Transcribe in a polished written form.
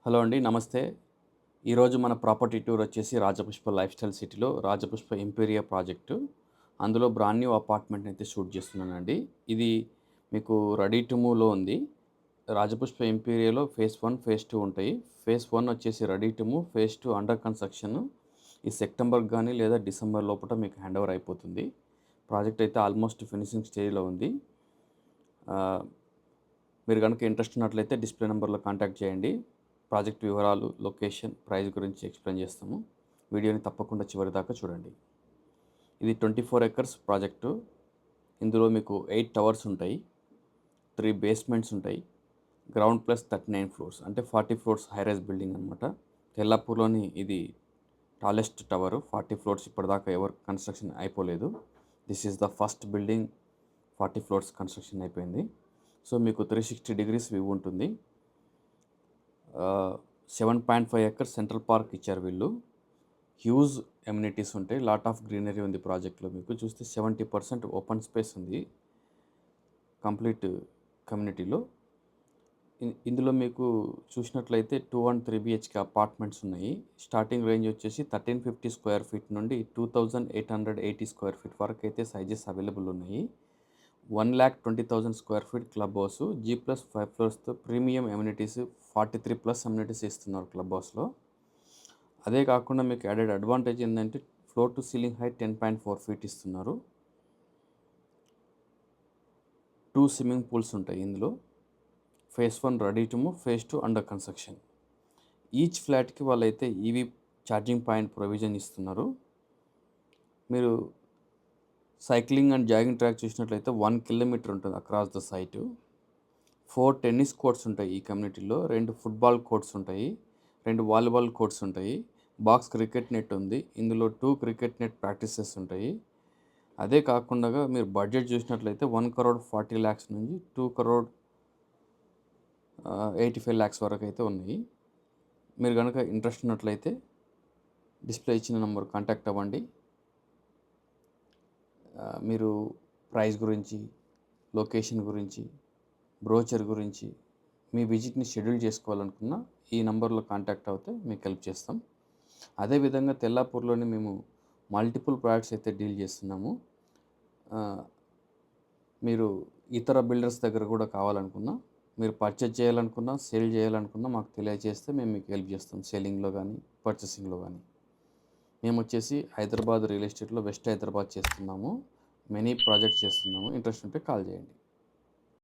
Hello అండి. నమస్తే. ఈరోజు మన ప్రాపర్టీ టూర్ వచ్చేసి రాజపుష్ప లైఫ్ స్టైల్ సిటీలో రాజపుష్ప ఇంపీరియా ప్రాజెక్టు. అందులో బ్రాండ్ న్యూ అపార్ట్మెంట్‌ని అయితే షూట్ చేస్తున్నానండి. ఇది మీకు రెడీ టు మూవ్‌లో ఉంది. రాజపుష్ప ఇంపీరియాలో ఫేజ్ 1, ఫేజ్ 2 ఉంటాయి. ఫేజ్ 1 వచ్చేసి ready to move, phase 2 under construction. ఈ సెప్టెంబర్‌కి గాని లేదా డిసెంబర్ లోపట మీకు హ్యాండ్ ఓవర్ అయిపోతుంది. ప్రాజెక్ట్ అయితే ఆల్మోస్ట్ ఫినిషింగ్ స్టేజ్‌లో ఉంది. ఆహ్, మీరు గనుక ఇంట్రెస్ట్ ఉన్నట్లయితే డిస్‌ప్లే నంబర్‌లో కాంటాక్ట్ చేయండి. ప్రాజెక్ట్ వివరాలు, లొకేషన్, ప్రైస్ గురించి ఎక్స్‌ప్లెయిన్ చేస్తాము. వీడియోని తప్పకుండా చివరిదాకా చూడండి. ఇది 24 ఎకర్స్ ప్రాజెక్టు. ఇందులో మీకు 8 టవర్స్ ఉంటాయి. 3 బేస్‌మెంట్స్ ఉంటాయి. గ్రౌండ్ ప్లస్ 39 ఫ్లోర్స్ అంటే 40 ఫ్లోర్స్ హై రైజ్ బిల్డింగ్ అనమాట. తెల్లాపూర్‌లోని ఇది టాలెస్ట్ టవరు. 40 ఫ్లోర్స్ ఇప్పటిదాకా ఎవరు కన్‌స్ట్రక్షన్ అయిపోలేదు. This is the first building 40 floors construction అయిపోయింది. సో, మీకు 360 డిగ్రీస్ వ్యూ ఉంటుంది. 7.5 ఎకర్స్ సెంట్రల్ పార్క్ ఇచ్చారు వీళ్ళు. హ్యూజ్ ఎమ్యూనిటీస్ ఉంటాయి. లాట్ ఆఫ్ గ్రీనరీ ఉంది ప్రాజెక్ట్‌లో మీకు. చూస్తే 70% ఓపెన్ స్పేస్ ఉంది కంప్లీట్ కమ్యూనిటీలో. ఇందులో మీకు చూసినట్లయితే 2 అండ్ 3 బీహెచ్‌కే అపార్ట్మెంట్స్ ఉన్నాయి. స్టార్టింగ్ రేంజ్ వచ్చేసి 1350 స్క్వేర్ ఫీట్ నుండి 2880 స్క్వేర్ ఫీట్ వరకు అయితే సైజెస్ అవైలబుల్ ఉన్నాయి. 1,20,000 square feet club house, G+5 ఫ్లోర్స్‌తో ప్రీమియం ఎమ్యూనిటీస్ 43+ ఎమ్యూనిటీస్ ఇస్తున్నారు క్లబ్ హౌస్‌లో. అదే కాకుండా మీకు యాడెడ్ అడ్వాంటేజ్ ఏందంటే floor to ceiling height 10.4 feet ఇస్తున్నారు. 2 స్విమ్మింగ్ పూల్స్ ఉంటాయి ఇందులో. Phase 1 ready to move, phase 2 under construction. Each ఫ్లాట్‌కి వాళ్ళైతే ఈవీ ఛార్జింగ్ పాయింట్ ప్రొవిజన్ ఇస్తున్నారు. మీరు సైక్లింగ్ అండ్ జాగింగ్ ట్రాక్ చూసినట్లయితే 1 కిలోమీటర్ ఉంటుంది across the site. 4 tennis courts ఉంటాయి ఈ కమ్యూనిటీలో. 2 ఫుట్‌బాల్ కోర్ట్స్ ఉంటాయి. 2 వాలీబాల్ కోర్ట్స్ ఉంటాయి. బాక్స్ క్రికెట్ నెట్ ఉంది. ఇందులో 2 క్రికెట్ నెట్ ప్రాక్టీసెస్ ఉంటాయి. అదే కాకుండగా మీరు బడ్జెట్ చూసినట్లయితే 1,40,00,000 నుంచి 2,85,00,000 వరకైతే ఉన్నాయి. మీరు గనక ఇంట్రెస్ట్ ఉన్నట్లయితే డిస్‌ప్లే ఇచ్చిన నంబర్ కాంటాక్ట్ అవ్వండి. మీరు ప్రైస్ గురించి, లొకేషన్ గురించి, బ్రోచర్ గురించి, మీ విజిట్‌ని షెడ్యూల్ చేసుకోవాలనుకున్నా ఈ నంబర్‌లో కాంటాక్ట్ అవుతే మీకు హెల్ప్ చేస్తాం. అదేవిధంగా తెల్లాపూర్‌లోనే మేము మల్టిపుల్ ప్రాజెక్ట్స్ అయితే డీల్ చేస్తున్నాము. ఆహ్, మీరు ఇతర బిల్డర్స్ దగ్గర కూడా కావాలనుకున్నా, మీరు పర్చేజ్ చేయాలనుకున్నా, సేల్ చేయాలనుకున్నా మాకు తెలియజేస్తే మేము మీకు హెల్ప్ చేస్తాం. సెల్లింగ్‌లో గానీ, పర్చేసింగ్‌లో గానీ. మేమొచ్చేసి హైదరాబాద్ రియల్ ఎస్టేట్‌లో వెస్ట్ హైదరాబాద్ చేస్తున్నాము. మెనీ ప్రాజెక్ట్స్ చేస్తున్నాము. ఇంట్రెస్ట్ ఉంటే కాల్ చేయండి.